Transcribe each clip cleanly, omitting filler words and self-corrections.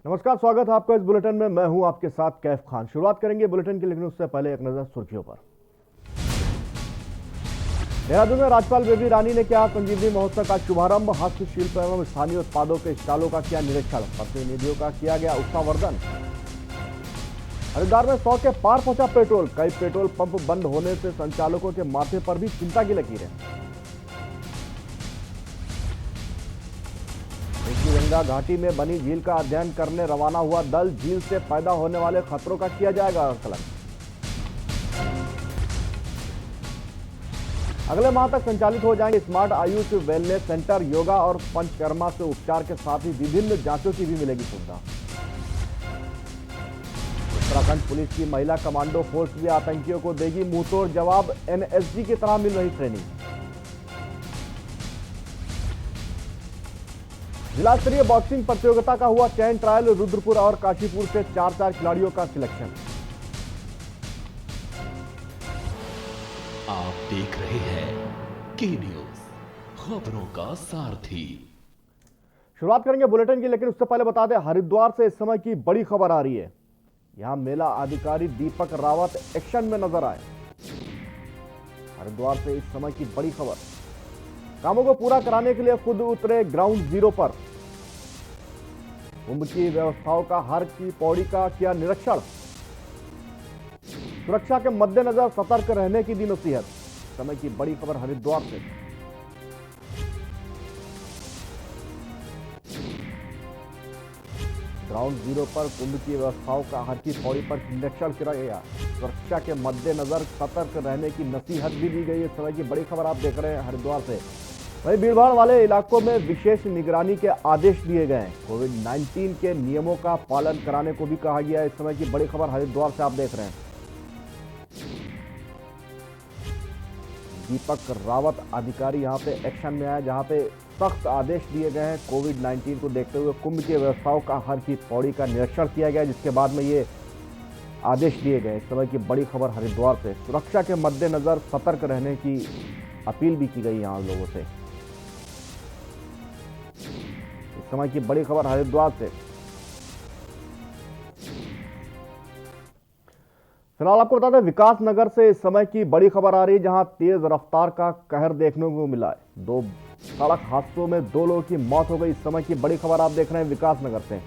नमस्कार, स्वागत है आपका इस बुलेटिन में। मैं हूं आपके साथ कैफ खान। शुरुआत करेंगे बुलेटिन की, लेकिन उससे पहले एक नजर सुर्खियों पर। देहरादून में राज्यपाल बेबी रानी ने किया संजीवनी महोत्सव का शुभारंभ। हस्तशिल्प एवं स्थानीय उत्पादों के स्टॉलों का किया निरीक्षण। प्रतिनिधियों का किया गया उत्साहवर्धन। हरिद्वार में 100 के पार पहुंचा पेट्रोल। कई पेट्रोल पंप बंद होने से संचालकों के माथे पर भी चिंता की लकीरें। गंगा घाटी में बनी झील का अध्ययन करने रवाना हुआ दल। झील से पैदा होने वाले खतरों का किया जाएगा आकलन। अगले माह तक संचालित हो जाएंगे smart Ayush wellness centre. Yoga और पंचकर्मा से उपचार के साथ ही विभिन्न जांचों की भी मिलेगी सुविधा। उत्तराखंड पुलिस की महिला कमांडो फोर्स भी आतंकियों को देगी मुंहतोड़ जवाब। एनएसजी की तरह मिल रही ट्रेनिंग। जिला स्तरीय बॉक्सिंग प्रतियोगिता का हुआ चयन। ट्रायल रुद्रपुर और काशीपुर से 4 खिलाड़ियों का सिलेक्शन। आप देख रहे हैं के न्यूज, खबरों का सारथी। शुरुआत करेंगे बुलेटिन की, लेकिन उससे पहले बता दें हरिद्वार से इस समय की बड़ी खबर आ रही है। यहां मेला अधिकारी दीपक रावत एक्शन में नजर आए। हरिद्वार से इस समय की बड़ी खबर। कामों को पूरा कराने के लिए खुद उतरे ग्राउंड जीरो पर। कुंभ की व्यवस्थाओं का हर की पौड़ी का किया निरीक्षण। सुरक्षा के मद्देनजर सतर्क रहने की दी नसीहत। समय की बड़ी खबर हरिद्वार से। ग्राउंड जीरो पर कुंभ की व्यवस्थाओं का हर की पौड़ी पर निरीक्षण किया गया। सुरक्षा के मद्देनजर सतर्क रहने की नसीहत भी दी गई। इस समय की बड़ी खबर आप देख रहे हैं हरिद्वार से। वहीं भीड़भाड़ वाले इलाकों में विशेष निगरानी के आदेश दिए गए हैं। कोविड-19 के नियमों का पालन कराने को भी कहा गया है। इस समय की बड़ी खबर हरिद्वार से आप देख रहे हैं। दीपक रावत अधिकारी यहां पे एक्शन में आए, जहां पे सख्त आदेश दिए गए हैं। कोविड-19 को देखते हुए कुंभ की व्यवस्थाओं का हर की पौड़ी का निरीक्षण किया गया, जिसके बाद में ये आदेश दिए गए। इस समय की बड़ी खबर हरिद्वार से। सुरक्षा के मद्देनजर सतर्क रहने की अपील भी की गई यहां लोगों से। इस समय की बड़ी खबर हरिद्वार से। फिलहाल आपको बता दें विकासनगर से इस समय की बड़ी खबर आ रही है, जहां तेज रफ्तार का कहर देखने को मिला है। 2 सड़क हादसों में 2 लोगों की मौत हो गई। इस समय की बड़ी खबर आप देख रहे हैं विकासनगर से।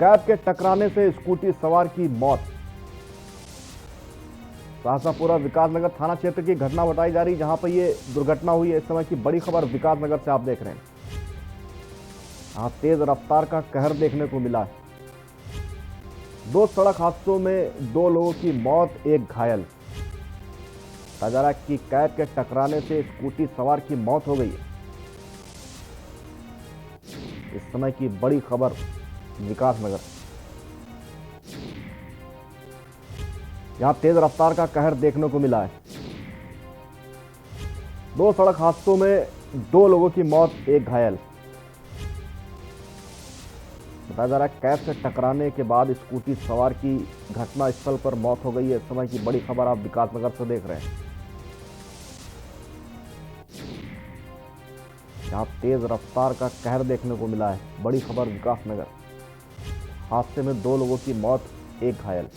कैब के टकराने से स्कूटी सवार की मौत। सहसापुरा विकासनगर थाना क्षेत्र की घटना बताई जा रही, जहां पर यह दुर्घटना हुई है। इस समय की बड़ी खबर विकासनगर से आप देख रहे हैं। यहां तेज रफ्तार का कहर देखने को मिला है। 2 सड़क हादसों में 2 लोगों की मौत, 1 घायल। ताजारा की कैब के टकराने से स्कूटी सवार की मौत हो गई है। इस समय की बड़ी खबर विकासनगर। यहां तेज रफ्तार का कहर देखने को मिला है। 2 सड़क हादसों में 2 लोगों की मौत, 1 घायल। बताया जा रहा है कैब से टकराने के बाद स्कूटी सवार की घटना स्थल पर मौत हो गई है। इस समय की बड़ी खबर आप विकासनगर से देख रहे हैं। यहां तेज रफ्तार का कहर देखने को मिला है। बड़ी खबर विकासनगर। हादसे में 2 लोगों की मौत, 1 घायल।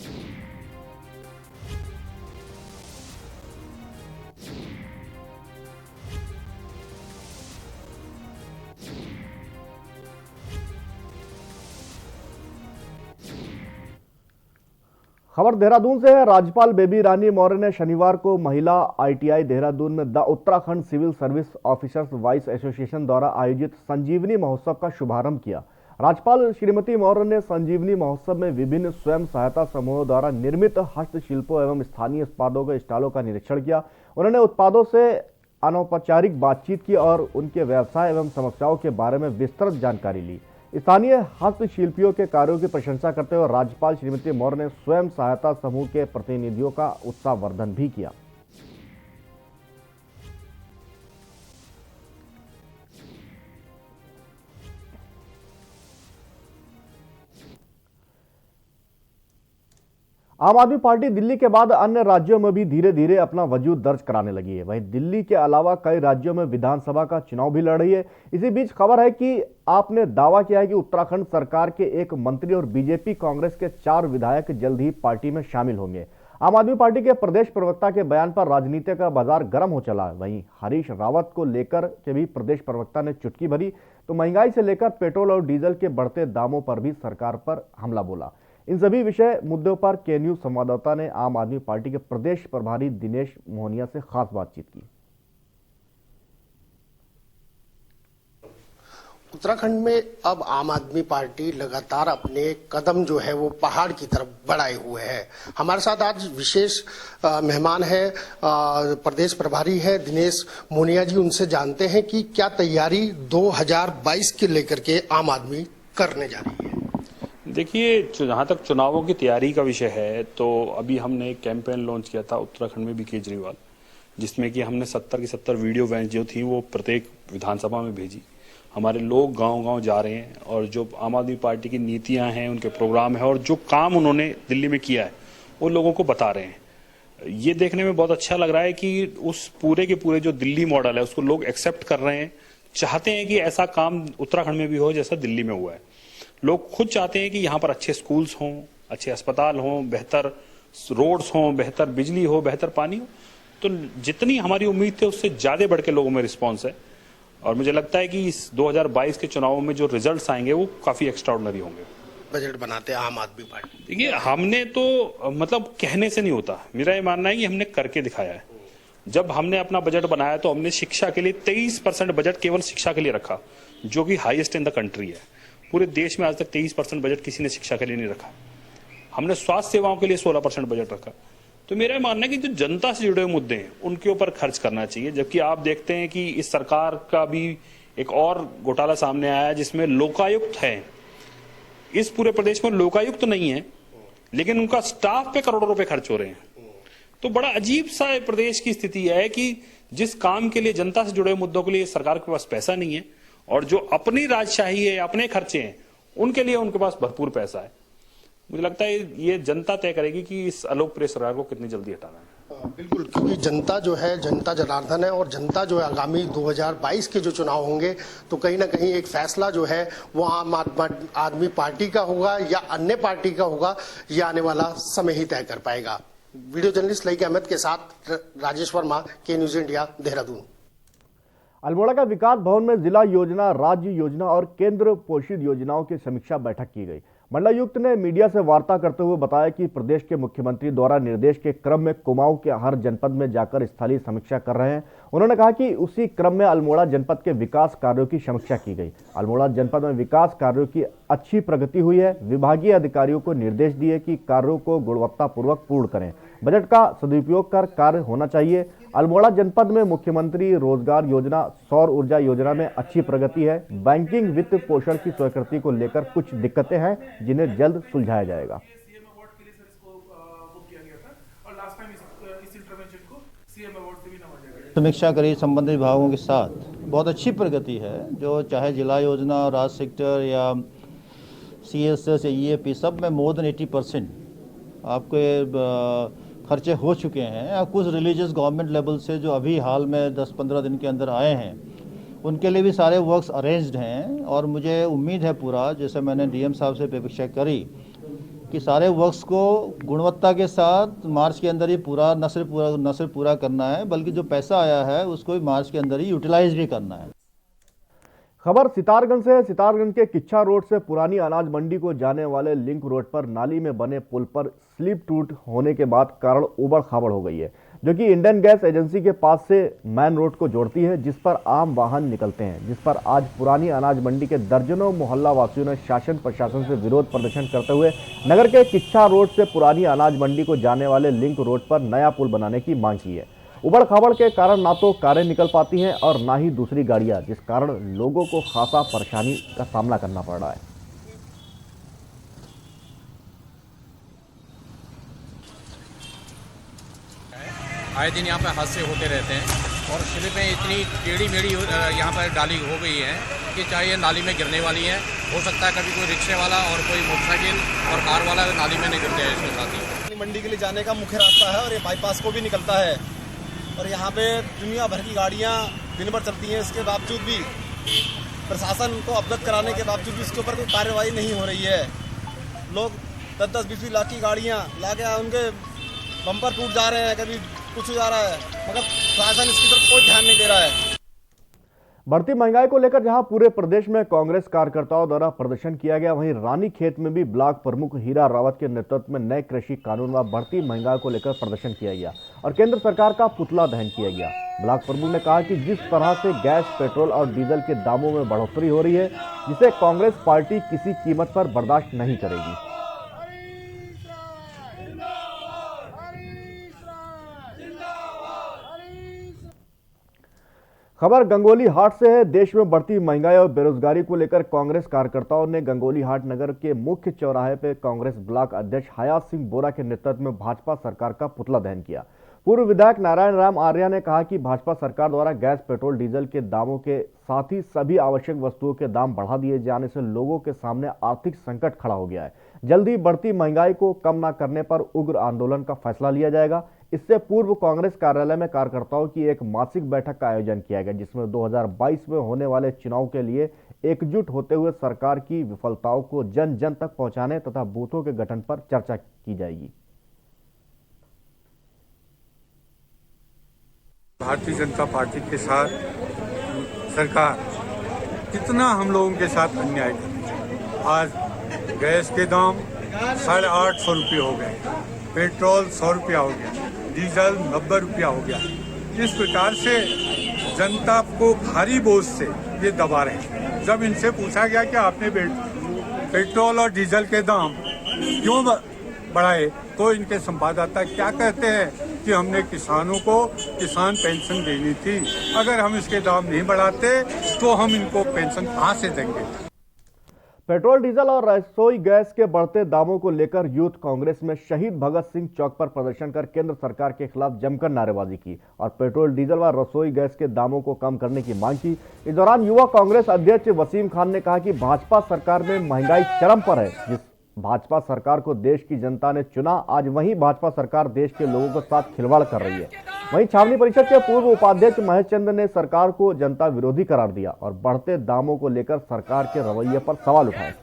खबर देहरादून से है। राज्यपाल बेबी रानी मौर्य ने शनिवार को महिला आईटीआई देहरादून में the Uttarakhand civil service officers wives association द्वारा आयोजित संजीवनी महोत्सव का शुभारंभ किया। राज्यपाल श्रीमती मौर्य ने संजीवनी महोत्सव में विभिन्न स्वयं सहायता समूहों द्वारा निर्मित हस्तशिल्पों एवं स्थानीय उत्पादों के स्टॉलों का निरीक्षण किया। उन्होंने उत्पादों से अनौपचारिक बातचीत की और उनके व्यवसाय एवं समस्याओं के बारे में विस्तृत जानकारी ली। स्थानीय हस्तशिल्पियों के कार्यों की प्रशंसा करते हुए राज्यपाल श्रीमती मौर्य ने स्वयं सहायता समूह के प्रतिनिधियों का उत्साहवर्धन भी किया। आम आदमी पार्टी दिल्ली के बाद अन्य राज्यों में भी धीरे धीरे अपना वजूद दर्ज कराने लगी है। वहीं दिल्ली के अलावा कई राज्यों में विधानसभा का चुनाव भी लड़ रही है। इसी बीच खबर है कि आपने दावा किया है कि उत्तराखंड सरकार के एक मंत्री और बीजेपी कांग्रेस के 4 विधायक जल्द ही पार्टी में शामिल होंगे। आम आदमी पार्टी के प्रदेश प्रवक्ता के बयान पर राजनीति का बाजार गर्म हो चला है। वहीं हरीश रावत को लेकर के भी प्रदेश प्रवक्ता ने चुटकी भरी तो महंगाई से लेकर पेट्रोल और डीजल के बढ़ते दामों पर भी सरकार पर हमला बोला। इन सभी विषय मुद्दों पर के न्यूज संवाददाता ने आम आदमी पार्टी के प्रदेश प्रभारी दिनेश मोहनिया से खास बातचीत की। उत्तराखंड में अब आम आदमी पार्टी लगातार अपने कदम जो है वो पहाड़ की तरफ बढ़ाए हुए है। हमारे साथ आज विशेष मेहमान है, प्रदेश प्रभारी है दिनेश मोहनिया जी। उनसे जानते हैं कि क्या तैयारी 2022 के लेकर के आम आदमी करने जा रही है। देखिए, जहाँ तक चुनावों की तैयारी का विषय है तो अभी हमने एक कैंपेन लॉन्च किया था उत्तराखंड में भी केजरीवाल, जिसमें कि हमने 70 की 70 वीडियो वैन जो थी वो प्रत्येक विधानसभा में भेजी। हमारे लोग गांव-गांव जा रहे हैं और जो आम आदमी पार्टी की नीतियां हैं, उनके प्रोग्राम है और जो काम उन्होंने दिल्ली में किया है वो लोगों को बता रहे हैं। ये देखने में बहुत अच्छा लग रहा है कि उस पूरे के पूरे जो दिल्ली मॉडल है उसको लोग एक्सेप्ट कर रहे हैं, चाहते हैं कि ऐसा काम उत्तराखंड में भी हो जैसा दिल्ली में हुआ है। लोग खुद चाहते हैं कि यहाँ पर अच्छे स्कूल्स हों, अच्छे अस्पताल हों, बेहतर रोड्स हों, बेहतर बिजली हो, बेहतर पानी हो। तो जितनी हमारी उम्मीद थी उससे ज्यादा बढ़ के लोगों में रिस्पॉन्स है और मुझे लगता है कि इस 2022 के चुनावों में जो रिजल्ट्स आएंगे वो काफी एक्स्ट्राऑर्डिनरी होंगे। बजट बनाते हैं आम आदमी पार्टी। देखिए, हमने तो मतलब कहने से नहीं होता, मेरा ये मानना है कि हमने करके दिखाया है। जब हमने अपना बजट बनाया तो हमने शिक्षा के लिए 23% बजट केवल शिक्षा के लिए रखा, जो कि हाईएस्ट इन द कंट्री है। पूरे देश में आज तक 23% बजट किसी ने शिक्षा के लिए नहीं रखा। हमने स्वास्थ्य सेवाओं के लिए 16% बजट रखा। तो मेरा मानना है कि जो जनता से जुड़े हुए मुद्दे हैं उनके ऊपर खर्च करना चाहिए। जबकि आप देखते हैं कि इस सरकार का भी एक और घोटाला सामने आया है जिसमें लोकायुक्त है। इस पूरे प्रदेश में लोकायुक्त नहीं है, लेकिन उनका स्टाफ पे करोड़ों रुपए खर्च हो रहे हैं। तो बड़ा अजीब सा प्रदेश की स्थिति है कि जिस काम के लिए जनता से जुड़े हुए मुद्दों के लिए सरकार के पास पैसा नहीं है और जो अपनी राजशाही है, अपने खर्चे हैं, उनके लिए उनके पास भरपूर पैसा है। मुझे लगता है ये जनता तय करेगी कि इस अलोकप्रिय सरकार को कितनी जल्दी हटाना है। बिल्कुल, क्योंकि जनता जो है जनता जनार्दन है और जनता जो है आगामी 2022 के जो चुनाव होंगे तो कहीं ना कहीं एक फैसला जो है वो आम आदमी पार्टी का होगा या अन्य पार्टी का होगा, ये आने वाला समय ही तय कर पाएगा। वीडियो जर्नलिस्ट लईक अहमद के साथ राजेश वर्मा, के न्यूज इंडिया, देहरादून। अल्मोड़ा का विकास भवन में जिला योजना, राज्य योजना और केंद्र पोषित योजनाओं की समीक्षा बैठक की गई। मंडलायुक्त ने मीडिया से वार्ता करते हुए बताया कि प्रदेश के मुख्यमंत्री द्वारा निर्देश के क्रम में कुमाऊं के हर जनपद में जाकर स्थलीय समीक्षा कर रहे हैं। उन्होंने कहा कि उसी क्रम में अल्मोड़ा जनपद के विकास कार्यों की समीक्षा की गई। अल्मोड़ा जनपद में विकास कार्यों की अच्छी प्रगति हुई है। विभागीय अधिकारियों को निर्देश दिए कि कार्यों को गुणवत्तापूर्वक पूर्ण करें। बजट का सदुपयोग कर कार्य होना चाहिए। अल्मोड़ा जनपद में मुख्यमंत्री रोजगार योजना, सौर ऊर्जा योजना में अच्छी प्रगति है। बैंकिंग वित्त पोषण की स्वीकृति को लेकर कुछ दिक्कतें हैं जिन्हें जल्द सुलझाया जाएगा। समीक्षा करी संबंधित विभागों के साथ, बहुत अच्छी प्रगति है। जो चाहे जिला योजना, राज्य सेक्टर या CSS या EAP, सब में मोर देन 80% आपके खर्चे हो चुके हैं। कुछ रिलीजियस गवर्नमेंट लेवल से जो अभी हाल में 10-15 दिन के अंदर आए हैं, उनके लिए भी सारे वर्क्स अरेंज्ड हैं और मुझे उम्मीद है पूरा, जैसे मैंने DM साहब से अपेक्षा करी कि सारे वर्क्स को गुणवत्ता के साथ मार्च के अंदर ही पूरा न सिर्फ पूरा करना है, बल्कि जो पैसा आया है उसको भी मार्च के अंदर ही यूटिलाइज भी करना है। खबर सितारगंज से। सितारगंज के किच्छा रोड से पुरानी अनाज मंडी को जाने वाले लिंक रोड पर नाली में बने पुल पर स्लिप टूट होने के बाद कारण उबड़ खाबड़ हो गई है, जो कि इंडियन गैस एजेंसी के पास से मेन रोड को जोड़ती है, जिस पर आम वाहन निकलते हैं। जिस पर आज पुरानी अनाज मंडी के दर्जनों मोहल्ला वासियों ने शासन प्रशासन से विरोध प्रदर्शन करते हुए नगर के किच्छा रोड से पुरानी अनाज मंडी को जाने वाले लिंक रोड पर नया पुल बनाने की मांग की है। उबड़ खाबड़ के कारण ना तो कारें निकल पाती हैं और ना ही दूसरी गाड़ियां, जिस कारण लोगों को खासा परेशानी का सामना करना पड़ रहा है। आए दिन यहाँ पर हादसे होते रहते हैं और स्लिपें इतनी टेढ़ी मेढ़ी यहाँ पर डाली हो गई है कि चाहे ये नाली में गिरने वाली है। हो सकता है कभी कोई रिक्शे वाला और कोई मोटरसाइकिल और कार वाला नाली में नहीं गिरते हैं इसके साथ ही। मंडी के लिए जाने का मुख्य रास्ता है और ये बाईपास को भी निकलता है। और यहाँ पे दुनिया भर की गाड़ियाँ दिन भर चलती हैं, इसके बावजूद भी प्रशासन को अवगत कराने के बावजूद भी इसके ऊपर कोई कार्रवाई नहीं हो रही है। लोग 10-10, 20-20 लाख की गाड़ियाँ ला के उनके बम्पर टूट जा रहे हैं, कभी कुछ हो जा रहा है, मगर प्रशासन इसकी तरफ कोई ध्यान नहीं दे रहा है। बढ़ती महंगाई को लेकर जहां पूरे प्रदेश में कांग्रेस कार्यकर्ताओं द्वारा प्रदर्शन किया गया, वहीं रानीखेत में भी ब्लॉक प्रमुख हीरा रावत के नेतृत्व में नए कृषि कानून व बढ़ती महंगाई को लेकर प्रदर्शन किया गया और केंद्र सरकार का पुतला दहन किया गया। ब्लॉक प्रमुख ने कहा कि जिस तरह से गैस, पेट्रोल और डीजल के दामों में बढ़ोतरी हो रही है, जिसे कांग्रेस पार्टी किसी कीमत पर बर्दाश्त नहीं करेगी। खबर गंगोली हाट से है। देश में बढ़ती महंगाई और बेरोजगारी को लेकर कांग्रेस कार्यकर्ताओं ने गंगोली हाट नगर के मुख्य चौराहे पर कांग्रेस ब्लॉक अध्यक्ष हयात सिंह बोरा के नेतृत्व में भाजपा सरकार का पुतला दहन किया। पूर्व विधायक नारायण राम आर्या ने कहा कि भाजपा सरकार द्वारा गैस, पेट्रोल, डीजल के दामों के साथ ही सभी आवश्यक वस्तुओं के दाम बढ़ा दिए जाने से लोगों के सामने आर्थिक संकट खड़ा हो गया है। जल्दी बढ़ती महंगाई को कम न करने पर उग्र आंदोलन का फैसला लिया जाएगा। इससे पूर्व कांग्रेस कार्यालय में कार्यकर्ताओं की एक मासिक बैठक का आयोजन किया गया, जिसमें 2022 में होने वाले चुनाव के लिए एकजुट होते हुए सरकार की विफलताओं को जन जन तक पहुंचाने तथा बूथों के गठन पर चर्चा की जाएगी। भारतीय जनता पार्टी के साथ सरकार कितना हम लोगों के साथ अन्याय कर, आज गैस के दाम 850 रुपये हो गए, पेट्रोल 100 रुपया हो गया, डीजल 90 रुपया हो गया। इस प्रकार से जनता को भारी बोझ से ये दबा रहे हैं। जब इनसे पूछा गया कि आपने पेट्रोल और डीजल के दाम क्यों बढ़ाए, तो इनके संवाददाता क्या कहते हैं कि हमने किसानों को किसान पेंशन देनी थी, अगर हम इसके दाम नहीं बढ़ाते तो हम इनको पेंशन कहां से देंगे। पेट्रोल, डीजल और रसोई गैस के बढ़ते दामों को लेकर यूथ कांग्रेस में शहीद भगत सिंह चौक पर प्रदर्शन कर केंद्र सरकार के खिलाफ जमकर नारेबाजी की और पेट्रोल, डीजल व रसोई गैस के दामों को कम करने की मांग की। इस दौरान युवा कांग्रेस अध्यक्ष वसीम खान ने कहा कि भाजपा सरकार में महंगाई चरम पर है। जिस भाजपा सरकार को देश की जनता ने चुना, आज वही भाजपा सरकार देश के लोगों के साथ खिलवाड़ कर रही है। वहीं छावनी परिषद के पूर्व उपाध्यक्ष महेश चंद्र ने सरकार को जनता विरोधी करार दिया और बढ़ते दामों को लेकर सरकार के रवैये पर सवाल उठाए।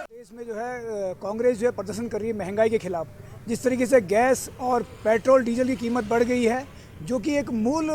देश में जो है कांग्रेस जो है प्रदर्शन कर रही है महंगाई के खिलाफ। जिस तरीके से गैस और पेट्रोल डीजल की कीमत बढ़ गई है, जो कि एक मूल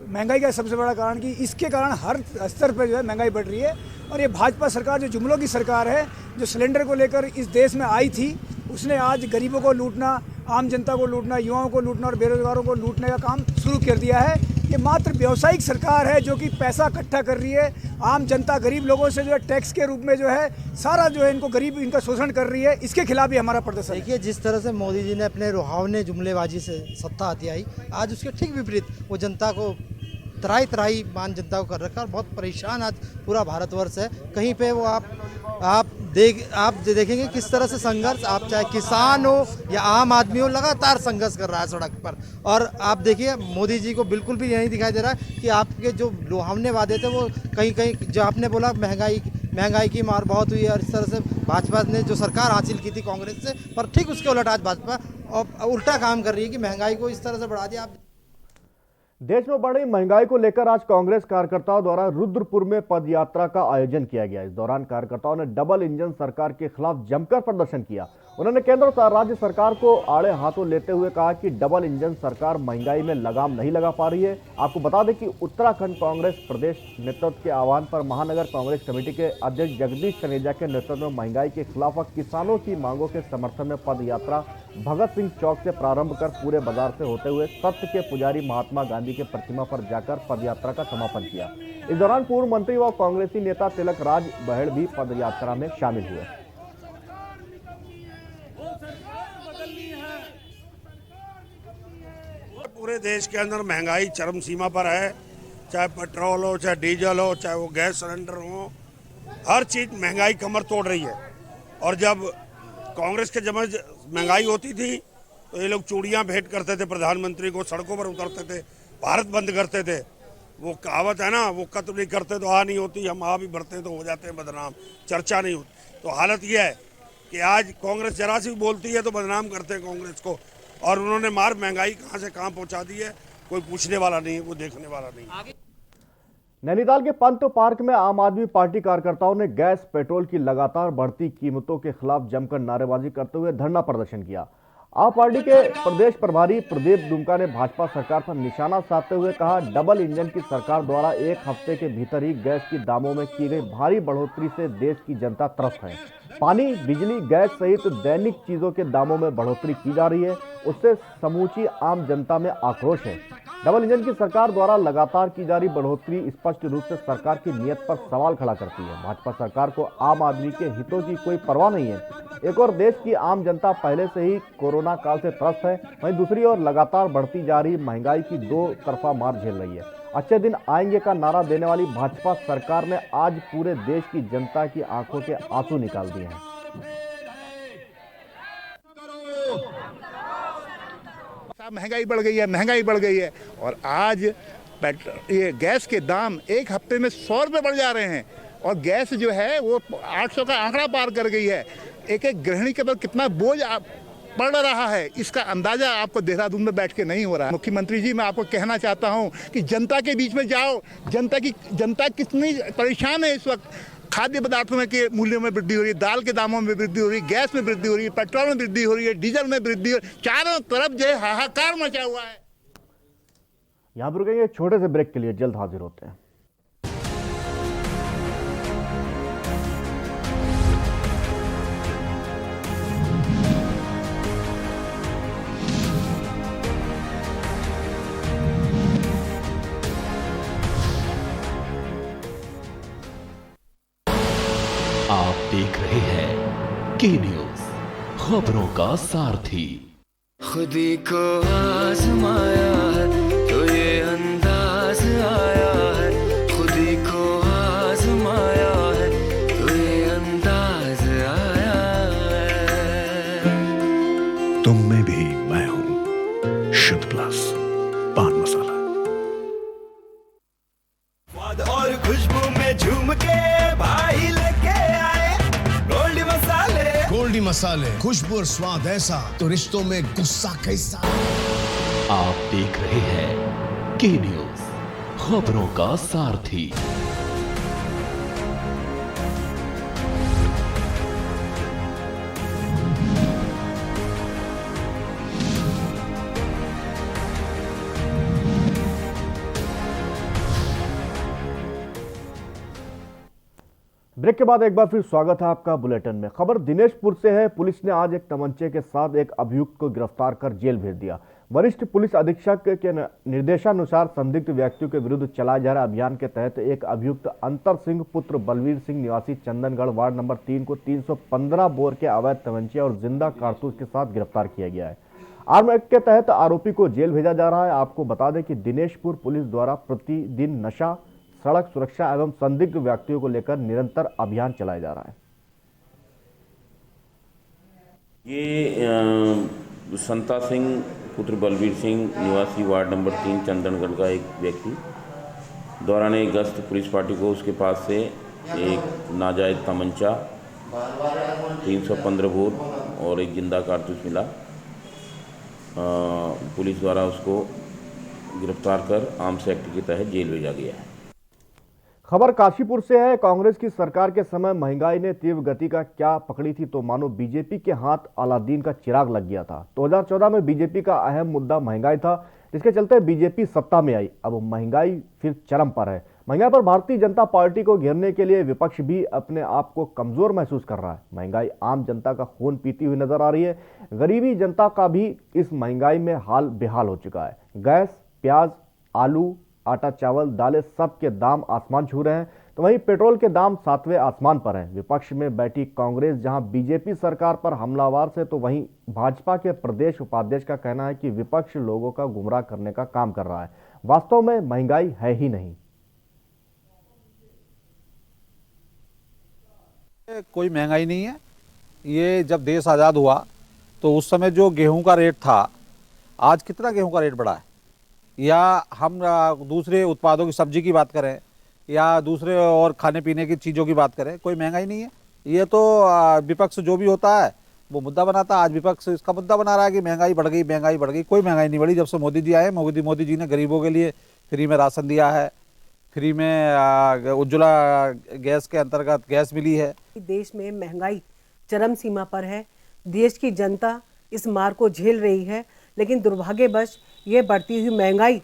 महंगाई का सबसे बड़ा कारण, कि इसके कारण हर स्तर पर जो है महंगाई बढ़ रही है। और ये भाजपा सरकार जो जुमलों की सरकार है, जो सिलेंडर को लेकर इस देश में आई थी, उसने आज गरीबों को लूटना, आम जनता को लूटना, युवाओं को लूटना और बेरोजगारों को लूटने का काम शुरू कर दिया है। ये मात्र व्यावसायिक सरकार है जो कि पैसा इकट्ठा कर रही है, आम जनता गरीब लोगों से जो है टैक्स के रूप में जो है सारा जो है इनको गरीब इनका शोषण कर रही है। इसके खिलाफ भी हमारा प्रदर्शन है। देखिए, जिस तरह से मोदी जी ने अपने रुहावने जुमलेबाजी से सत्ता आती आई, आज उसके ठीक विपरीत वो जनता को तराई तराई मान जनता को कर रखा और बहुत परेशान आज पूरा भारतवर्ष है। कहीं पे वो आप देखेंगे किस तरह से संघर्ष, आप चाहे किसान हो या आम आदमी हो, लगातार संघर्ष कर रहा है सड़क पर। और आप देखिए, मोदी जी को बिल्कुल भी नहीं दिखाई दे रहा कि आपके जो लुभावने वादे थे वो कहीं कहीं, जो आपने बोला महंगाई की मार बहुत हुई है और इस तरह से भाजपा ने जो सरकार हासिल की थी कांग्रेस से, पर ठीक उसके उलट आज भाजपा उल्टा काम कर रही है कि महंगाई को इस तरह से बढ़ा दिया। देश में बढ़ी महंगाई को लेकर आज कांग्रेस कार्यकर्ताओं द्वारा रुद्रपुर में पदयात्रा का आयोजन किया गया। इस दौरान कार्यकर्ताओं ने डबल इंजन सरकार के खिलाफ जमकर प्रदर्शन किया। उन्होंने केंद्र और राज्य सरकार को आड़े हाथों लेते हुए कहा कि डबल इंजन सरकार महंगाई में लगाम नहीं लगा पा रही है। आपको बता दें कि उत्तराखंड कांग्रेस प्रदेश नेतृत्व के आह्वान पर महानगर कांग्रेस कमेटी के अध्यक्ष जगदीश चनेजा के नेतृत्व में महंगाई के खिलाफ व किसानों की मांगों के समर्थन में पद यात्रा भगत सिंह चौक से प्रारंभ कर पूरे बाजार से होते हुए सत्य के पुजारी महात्मा गांधी के प्रतिमा पर जाकर पदयात्रा का समापन किया। इस दौरान पूर्व मंत्री व कांग्रेसी नेता तिलक राज बहेड़ भी पदयात्रा में शामिल हुए। पूरे देश के अंदर महंगाई चरम सीमा पर है, चाहे पेट्रोल हो, चाहे डीजल हो, चाहे वो गैस सिलेंडर हो, हर चीज़ महंगाई कमर तोड़ रही है। और जब कांग्रेस के जब महंगाई होती थी तो ये लोग चूड़ियाँ भेंट करते थे प्रधानमंत्री को, सड़कों पर उतरते थे, भारत बंद करते थे। वो कहावत है ना, वो कत्ल नहीं करते तो आ नहीं होती, हम आ भी बढ़ते तो हो जाते हैं बदनाम, चर्चा नहीं होती। तो हालत ये है कि आज कांग्रेस जरा सी बोलती है तो बदनाम करते हैं कांग्रेस को, और उन्होंने मार महंगाई कहाँ से कहाँ पहुँचा दी है, कोई पूछने वाला नहीं है, कोई देखने वाला नहीं है। नैनीताल के पंत पार्क में आम आदमी पार्टी कार्यकर्ताओं ने गैस पेट्रोल की लगातार बढ़ती कीमतों के खिलाफ जमकर नारेबाजी करते हुए धरना प्रदर्शन किया। आप पार्टी के प्रदेश प्रभारी प्रदीप दुमका ने भाजपा सरकार पर निशाना साधते हुए कहा, डबल इंजन की सरकार द्वारा एक हफ्ते के भीतर ही गैस की दामों में की गई भारी बढ़ोतरी से देश की जनता त्रस्त है। पानी, बिजली, गैस सहित दैनिक चीजों के दामों में बढ़ोतरी की जा रही है, उससे समूची आम जनता में आक्रोश है। डबल इंजन की सरकार द्वारा लगातार की जा रही बढ़ोतरी स्पष्ट रूप से सरकार की नीयत पर सवाल खड़ा करती है। भाजपा सरकार को आम आदमी के हितों की कोई परवाह नहीं है। एक और देश की आम जनता पहले से ही कोरोना काल से त्रस्त है, वहीं दूसरी ओर लगातार बढ़ती जा रही महंगाई की दो तरफा मार झेल रही है। अच्छे दिन आएंगे का नारा देने वाली भाजपा सरकार ने आज पूरे देश की जनता की आंखों के आंसू निकाल दिए हैं। महंगाई बढ़ गई है, महंगाई बढ़ गई है, और आज ये गैस के दाम एक हफ्ते में 100 रुपये बढ़ जा रहे हैं, और गैस जो है वो 800 का आंकड़ा पार कर गई है। एक एक गृहिणी के ऊपर कितना बोझ पड़ रहा है, इसका अंदाजा आपको देहरादून में बैठ के नहीं हो रहा है। मुख्यमंत्री जी, मैं आपको कहना चाहता हूं कि जनता के बीच में जाओ, जनता कितनी परेशान है इस वक्त। खाद्य पदार्थों में के मूल्यों में वृद्धि हो रही है, दाल के दामों में वृद्धि हो रही है, गैस में वृद्धि हो रही है, पेट्रोल में वृद्धि हो रही है, डीजल में वृद्धि हो रही है, चारों तरफ जो है हाहाकार मचा हुआ है। यहां पर रुकेंगे छोटे से ब्रेक के लिए, जल्द हाजिर होते हैं। आप देख रहे हैं के न्यूज, खबरों का सारथी। खुदी को आजमाया है तो ये अंदाज आया है, खुदी को आजमाया है तो ये अंदाज आया है। तुम में भी मैं हूं, शुद्ध प्लस पान मसाला। स्वाद और खुशबू में झूम के भाई लेके आए गोल्डी मसाले। गोल्डी मसाले, खुशबू और स्वाद ऐसा तो रिश्तों में गुस्सा कैसा। आप देख रहे हैं के न्यूज, खबरों का सारथी। ब्रेक के बाद एक बार फिर स्वागत है आपका बुलेटिन में। खबर दिनेशपुर से है। पुलिस ने आज एक तमंचे के साथ एक अभियुक्त को गिरफ्तार कर जेल भेज दिया। वरिष्ठ पुलिस अधीक्षक के निर्देशानुसार संदिग्ध व्यक्तियों के विरुद्ध चलाए जा रहे अभियान के तहत एक अभियुक्त अंतर सिंह पुत्र बलवीर सिंह निवासी चंदनगढ़ वार्ड नंबर 3 को 315 बोर के अवैध तमंचे और जिंदा कारतूस के साथ गिरफ्तार किया गया है। आर्म एक्ट के तहत आरोपी को जेल भेजा जा रहा है। आपको बता दें कि दिनेशपुर पुलिस द्वारा प्रतिदिन नशा, सड़क सुरक्षा एवं संदिग्ध व्यक्तियों को लेकर निरंतर अभियान चलाया जा रहा है। ये संता सिंह पुत्र बलवीर सिंह निवासी वार्ड नंबर 3 चंदनगढ़ का एक व्यक्ति दौरान एक गश्त पुलिस पार्टी को उसके पास से एक नाजायज तमंचा, 315 बोर और एक जिंदा कारतूस मिला। पुलिस द्वारा उसको गिरफ्तार कर आर्म्स एक्ट के तहत जेल भेजा गया है। खबर काशीपुर से है। कांग्रेस की सरकार के समय महंगाई ने तीव्र गति का क्या पकड़ी थी तो मानो बीजेपी के हाथ अलादीन का चिराग लग गया था। 2014 में बीजेपी का अहम मुद्दा महंगाई था, जिसके चलते बीजेपी सत्ता में आई। अब महंगाई फिर चरम पर है। महंगाई पर भारतीय जनता पार्टी को घेरने के लिए विपक्ष भी अपने आप को कमजोर महसूस कर रहा है। महंगाई आम जनता का खून पीती हुई नजर आ रही है। गरीबी जनता का भी इस महंगाई में हाल बेहाल हो चुका है। गैस, प्याज, आलू, आटा, चावल, दालें सब के दाम आसमान छू रहे हैं। तो वहीं पेट्रोल के दाम 7वें आसमान पर हैं। विपक्ष में बैठी कांग्रेस जहां बीजेपी सरकार पर हमलावर से, तो वहीं भाजपा के प्रदेश उपाध्यक्ष का कहना है कि विपक्ष लोगों का गुमराह करने का काम कर रहा है। वास्तव में महंगाई है ही नहीं। कोई महंगाई नहीं है। ये जब देश आज़ाद हुआ तो उस समय जो गेहूं का रेट था, आज कितना गेहूं का रेट बढ़ा है, या हम दूसरे उत्पादों की सब्जी की बात करें या दूसरे और खाने पीने की चीज़ों की बात करें, कोई महंगाई नहीं है। ये तो विपक्ष जो भी होता है वो मुद्दा बनाता है। आज विपक्ष इसका मुद्दा बना रहा है कि महंगाई बढ़ गई, महंगाई बढ़ गई। कोई महंगाई नहीं बढ़ी। जब से मोदी जी आए, मोदी जी ने गरीबों के लिए फ्री में राशन दिया है, फ्री में उज्ज्वला गैस के अंतर्गत गैस मिली है। देश में महंगाई चरम सीमा पर है। देश की जनता इस मार को झेल रही है, लेकिन दुर्भाग्यवश ये बढ़ती हुई महंगाई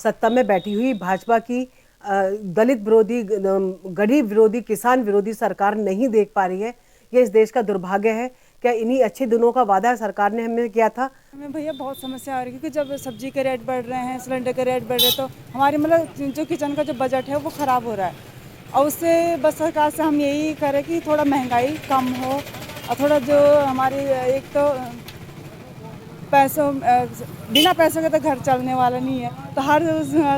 सत्ता में बैठी हुई भाजपा की दलित विरोधी, गरीब विरोधी, किसान विरोधी सरकार नहीं देख पा रही है। ये इस देश का दुर्भाग्य है। क्या इन्हीं अच्छे दिनों का वादा सरकार ने हमें किया था? हमें भैया बहुत समस्या आ रही है, क्योंकि जब सब्जी के रेट बढ़ रहे हैं, सिलेंडर के रेट बढ़ रहे हैं, तो हमारे मतलब जो किचन का जो बजट है वो ख़राब हो रहा है। और उससे बस सरकार से हम यही करें कि थोड़ा महंगाई कम हो, और थोड़ा जो हमारी एक तो पैसों बिना पैसों के तो घर चलने वाला नहीं है। तो हर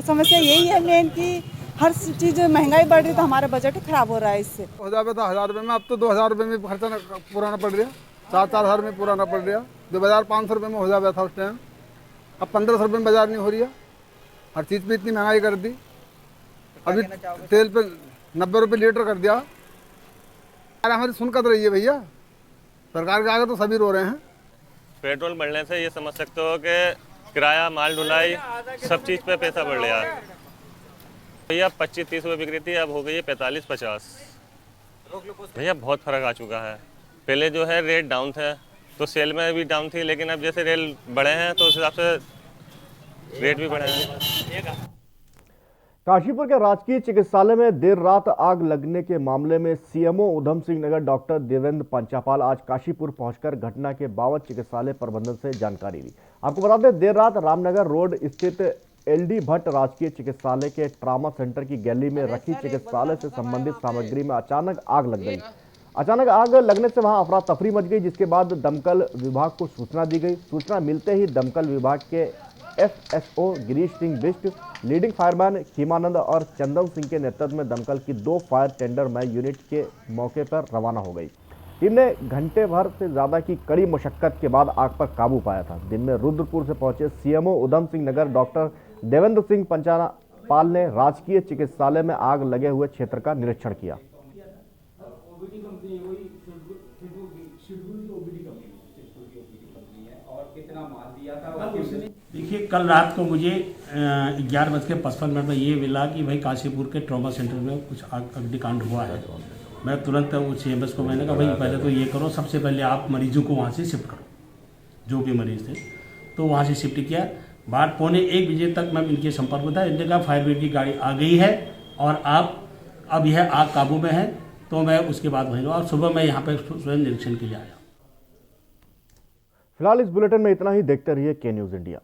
समस्या यही है मेन कि हर चीज़ महंगाई बढ़ रही, तो हमारा बजट खराब हो रहा है इससे। हो जाए था 1000 रुपये में, अब तो 2000 रुपये में खर्चा पुराना पड़ रहा, 4-4 हज़ार में पुराना पड़ रहा। 2500 रुपये में हो जाता था उस टाइम, अब 1500 रुपये में बाजार नहीं हो रही है। हर चीज़ पे इतनी महंगाई कर दी। अभी तेल पे 90 रुपये लीटर कर दिया। अरे हमारी सुनकर रही है भैया, सरकार के आगे तो सभी रो रहे हैं। पेट्रोल बढ़ने से ये समझ सकते हो कि किराया, माल ढुलाई, सब चीज़ पे पैसा बढ़ रहा है। भैया 25-30 रुपये बिक रही थी, अब हो गई है 45-50। भैया बहुत फ़र्क आ चुका है। पहले जो है रेट डाउन थे तो सेल में भी डाउन थी, लेकिन अब जैसे रेट बढ़े हैं तो उस हिसाब से रेट भी बढ़े हैं। काशीपुर के राजकीय चिकित्सालय में देर रात आग लगने के मामले में सीएमओ उधम सिंह नगर डॉक्टर देवेंद्र पंचापाल आज काशीपुर पहुंचकर घटना के बाबत चिकित्सालय प्रबंधन से जानकारी ली। आपको बता दें, देर रात रामनगर रोड स्थित एलडी भट्ट राजकीय चिकित्सालय के ट्रामा सेंटर की गैलरी में रखी चिकित्सालय से संबंधित सामग्री में अचानक आग लग गई। अचानक आग लगने से वहां अफरा तफरी मच गई, जिसके बाद दमकल विभाग को सूचना दी गई। सूचना मिलते ही दमकल विभाग के FSO Girish Singh Bisht, leading fireman Khimanand और चंदन सिंह के नेतृत्व में दमकल की 2 फायर टेंडर मैन यूनिट के मौके पर रवाना हो गई। टीम ने घंटे भर से ज्यादा की कड़ी मशक्कत के बाद आग पर काबू पाया था। दिन में रुद्रपुर से पहुंचे सीएमओ उधम सिंह नगर डॉक्टर देवेंद्र सिंह पंचापाल ने राजकीय चिकित्सालय में आग लगे हुए क्षेत्र का निरीक्षण किया। देखिए, कल रात को मुझे 11:55 में ये मिला कि भाई काशीपुर के ट्रॉमा सेंटर में कुछ अग्निकांड हुआ है। मैं तुरंत उस CMS को मैंने कहा भाई पहले तो ये करो, सबसे पहले आप मरीजों को वहाँ से शिफ्ट करो, जो भी मरीज थे। तो वहाँ से शिफ्ट किया। बाद 1:45 बजे तक मैं इनके संपर्क में था। इनने कहा फायर ब्रिगेड की गाड़ी आ गई है और आप अब यह आग काबू में है। तो मैं उसके बाद वहीं और सुबह मैं यहाँ पर स्वयं निरीक्षण के लिए आया। फिलहाल इस बुलेटिन में इतना ही। देखते रहिए के न्यूज़ इंडिया।